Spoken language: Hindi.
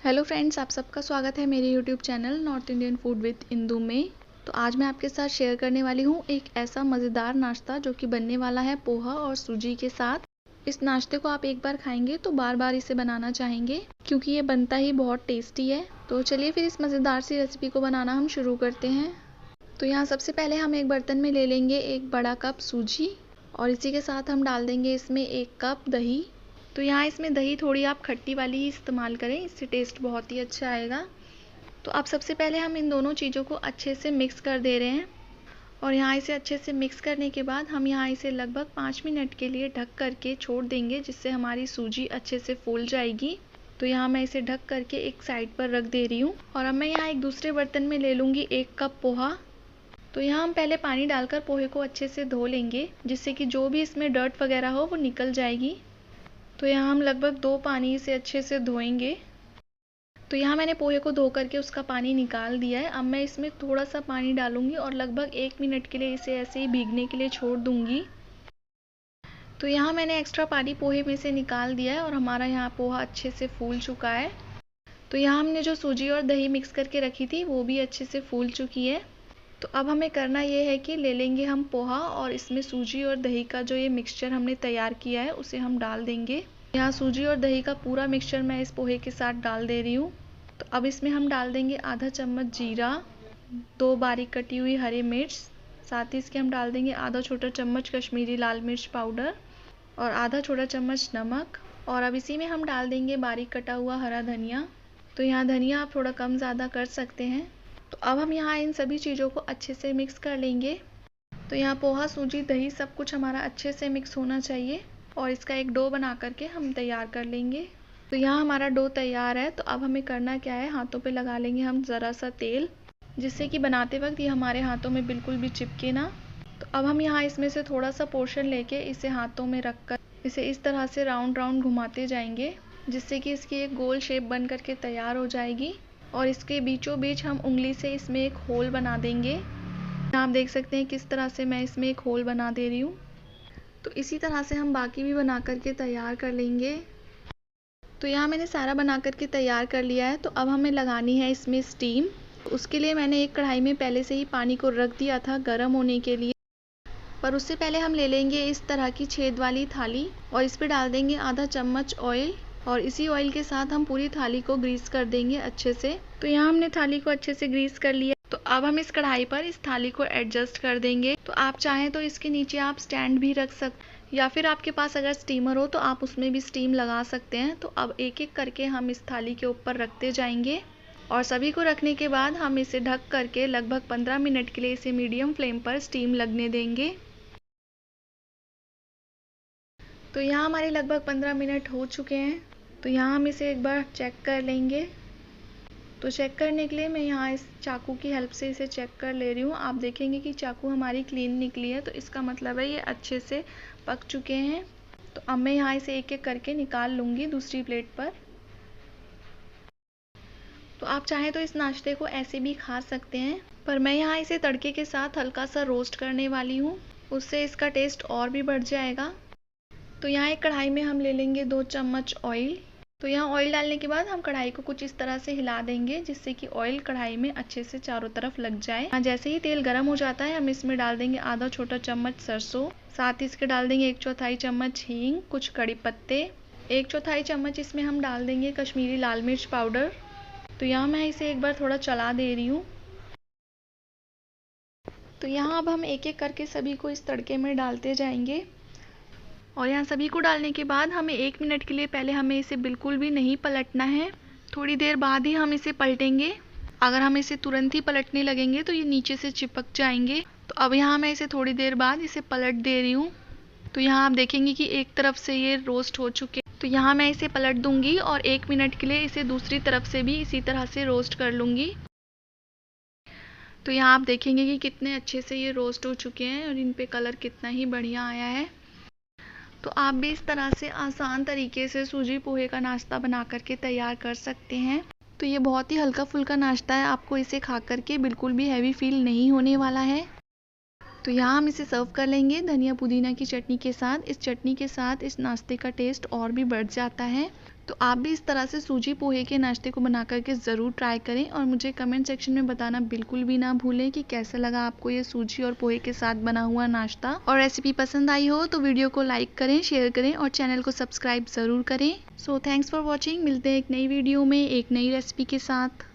हेलो फ्रेंड्स, आप सबका स्वागत है मेरे YouTube channel north Indian food with Indu में। तो आज मैं आपके साथ शेयर करने वाली हूँ एक ऐसा मज़ेदार नाश्ता जो कि बनने वाला है पोहा और सूजी के साथ। इस नाश्ते को आप एक बार खाएंगे तो बार बार इसे बनाना चाहेंगे क्योंकि ये बनता ही बहुत टेस्टी है। तो चलिए फिर इस मज़ेदार सी रेसिपी को बनाना हम शुरू करते हैं। तो यहाँ सबसे पहले हम एक बर्तन में ले लेंगे एक बड़ा कप सूजी और इसी के साथ हम डाल देंगे इसमें 1 कप दही। तो यहाँ इसमें दही थोड़ी आप खट्टी वाली ही इस्तेमाल करें, इससे टेस्ट बहुत ही अच्छा आएगा। तो अब सबसे पहले हम इन दोनों चीज़ों को अच्छे से मिक्स कर दे रहे हैं और यहाँ इसे अच्छे से मिक्स करने के बाद हम यहाँ इसे लगभग 5 मिनट के लिए ढक करके छोड़ देंगे, जिससे हमारी सूजी अच्छे से फूल जाएगी। तो यहाँ मैं इसे ढक करके एक साइड पर रख दे रही हूँ और अब मैं यहाँ एक दूसरे बर्तन में ले लूँगी 1 कप पोहा। तो यहाँ हम पहले पानी डालकर पोहे को अच्छे से धो लेंगे, जिससे कि जो भी इसमें डर्ट वगैरह हो वो निकल जाएगी। तो यहाँ हम लगभग 2 पानी से अच्छे से धोएंगे। तो यहाँ मैंने पोहे को धो करके उसका पानी निकाल दिया है। अब मैं इसमें थोड़ा सा पानी डालूंगी और लगभग 1 मिनट के लिए इसे ऐसे ही भीगने के लिए छोड़ दूंगी। तो यहाँ मैंने एक्स्ट्रा पानी पोहे में से निकाल दिया है और हमारा यहाँ पोहा अच्छे से फूल चुका है। तो यहाँ हमने जो सूजी और दही मिक्स करके रखी थी वो भी अच्छे से फूल चुकी है। तो अब हमें करना ये है कि ले लेंगे हम पोहा और इसमें सूजी और दही का जो ये मिक्सचर हमने तैयार किया है उसे हम डाल देंगे। यहाँ सूजी और दही का पूरा मिक्सचर मैं इस पोहे के साथ डाल दे रही हूँ। तो अब इसमें हम डाल देंगे आधा चम्मच जीरा, 2 बारीक कटी हुई हरी मिर्च, साथ ही इसके हम डाल देंगे आधा छोटा चम्मच कश्मीरी लाल मिर्च पाउडर और आधा छोटा चम्मच नमक। और अब इसी में हम डाल देंगे बारीक कटा हुआ हरा धनिया। तो यहाँ धनिया आप थोड़ा कम ज़्यादा कर सकते हैं। तो अब हम यहाँ इन सभी चीज़ों को अच्छे से मिक्स कर लेंगे। तो यहाँ पोहा, सूजी, दही सब कुछ हमारा अच्छे से मिक्स होना चाहिए और इसका एक डो बना करके हम तैयार कर लेंगे। तो यहाँ हमारा डो तैयार है। तो अब हमें करना क्या है, हाथों पे लगा लेंगे हम ज़रा सा तेल, जिससे कि बनाते वक्त ये हमारे हाथों में बिल्कुल भी चिपके ना। तो अब हम यहाँ इसमें से थोड़ा सा पोर्शन लेके इसे हाथों में रख कर इसे इस तरह से राउंड राउंड घुमाते जाएंगे, जिससे कि इसकी एक गोल शेप बन करके तैयार हो जाएगी। और इसके बीचों बीच हम उंगली से इसमें एक होल बना देंगे। आप देख सकते हैं किस तरह से मैं इसमें एक होल बना दे रही हूँ। तो इसी तरह से हम बाकी भी बना करके तैयार कर लेंगे। तो यहाँ मैंने सारा बना करके तैयार कर लिया है। तो अब हमें लगानी है इसमें स्टीम। तो उसके लिए मैंने एक कढ़ाई में पहले से ही पानी को रख दिया था गर्म होने के लिए। पर उससे पहले हम ले लेंगे इस तरह की छेद वाली थाली और इस पर डाल देंगे आधा चम्मच ऑयल और इसी ऑयल के साथ हम पूरी थाली को ग्रीस कर देंगे अच्छे से। तो यहाँ हमने थाली को अच्छे से ग्रीस कर लिया। तो अब हम इस कढ़ाई पर इस थाली को एडजस्ट कर देंगे। तो आप चाहें तो इसके नीचे आप स्टैंड भी रख सकते या फिर आपके पास अगर स्टीमर हो तो आप उसमें भी स्टीम लगा सकते हैं। तो अब एक एक करके हम इस थाली के ऊपर रखते जाएंगे और सभी को रखने के बाद हम इसे ढक करके लगभग 15 मिनट के लिए इसे मीडियम फ्लेम पर स्टीम लगने देंगे। तो यहाँ हमारे लगभग 15 मिनट हो चुके हैं। तो यहाँ हम इसे एक बार चेक कर लेंगे। तो चेक करने के लिए मैं यहाँ इस चाकू की हेल्प से इसे चेक कर ले रही हूँ। आप देखेंगे कि चाकू हमारी क्लीन निकली है, तो इसका मतलब है ये अच्छे से पक चुके हैं। तो अब मैं यहाँ इसे एक एक करके निकाल लूँगी दूसरी प्लेट पर। तो आप चाहें तो इस नाश्ते को ऐसे भी खा सकते हैं, पर मैं यहाँ इसे तड़के के साथ हल्का सा रोस्ट करने वाली हूँ, उससे इसका टेस्ट और भी बढ़ जाएगा। तो यहाँ एक कढ़ाई में हम ले लेंगे 2 चम्मच ऑयल। तो यहाँ ऑयल डालने के बाद हम कढ़ाई को कुछ इस तरह से हिला देंगे, जिससे कि ऑयल कढ़ाई में अच्छे से चारों तरफ लग जाए। जैसे ही तेल गर्म हो जाता है हम इसमें डाल देंगे आधा छोटा चम्मच सरसों, साथ ही इसके डाल देंगे 1/4 चम्मच हींग, कुछ कड़ी पत्ते, 1/4 चम्मच इसमें हम डाल देंगे कश्मीरी लाल मिर्च पाउडर। तो यहाँ मैं इसे एक बार थोड़ा चला दे रही हूँ। तो यहाँ अब हम एक एक करके सभी को इस तड़के में डालते जाएंगे और यहाँ सभी को डालने के बाद हमें 1 मिनट के लिए पहले हमें इसे बिल्कुल भी नहीं पलटना है। थोड़ी देर बाद ही हम इसे पलटेंगे। अगर हम इसे तुरंत ही पलटने लगेंगे तो ये नीचे से चिपक जाएंगे। तो अब यहाँ मैं इसे थोड़ी देर बाद इसे पलट दे रही हूँ। तो यहाँ आप देखेंगे कि एक तरफ से ये रोस्ट हो चुके। तो यहाँ मैं इसे पलट दूंगी और 1 मिनट के लिए इसे दूसरी तरफ से भी इसी तरह से रोस्ट कर लूँगी। तो यहाँ आप देखेंगे कि कितने अच्छे से ये रोस्ट हो चुके हैं और इन पे कलर कितना ही बढ़िया आया है। तो आप भी इस तरह से आसान तरीके से सूजी पोहे का नाश्ता बना करके तैयार कर सकते हैं। तो ये बहुत ही हल्का फुल्का नाश्ता है, आपको इसे खा करके बिल्कुल भी हैवी फील नहीं होने वाला है। तो यहाँ हम इसे सर्व कर लेंगे धनिया पुदीना की चटनी के साथ। इस चटनी के साथ इस नाश्ते का टेस्ट और भी बढ़ जाता है। तो आप भी इस तरह से सूजी पोहे के नाश्ते को बना करके ज़रूर ट्राई करें और मुझे कमेंट सेक्शन में बताना बिल्कुल भी ना भूलें कि कैसा लगा आपको ये सूजी और पोहे के साथ बना हुआ नाश्ता। और रेसिपी पसंद आई हो तो वीडियो को लाइक करें, शेयर करें और चैनल को सब्सक्राइब ज़रूर करें। So thanks for watching. मिलते हैं एक नई वीडियो में एक नई रेसिपी के साथ।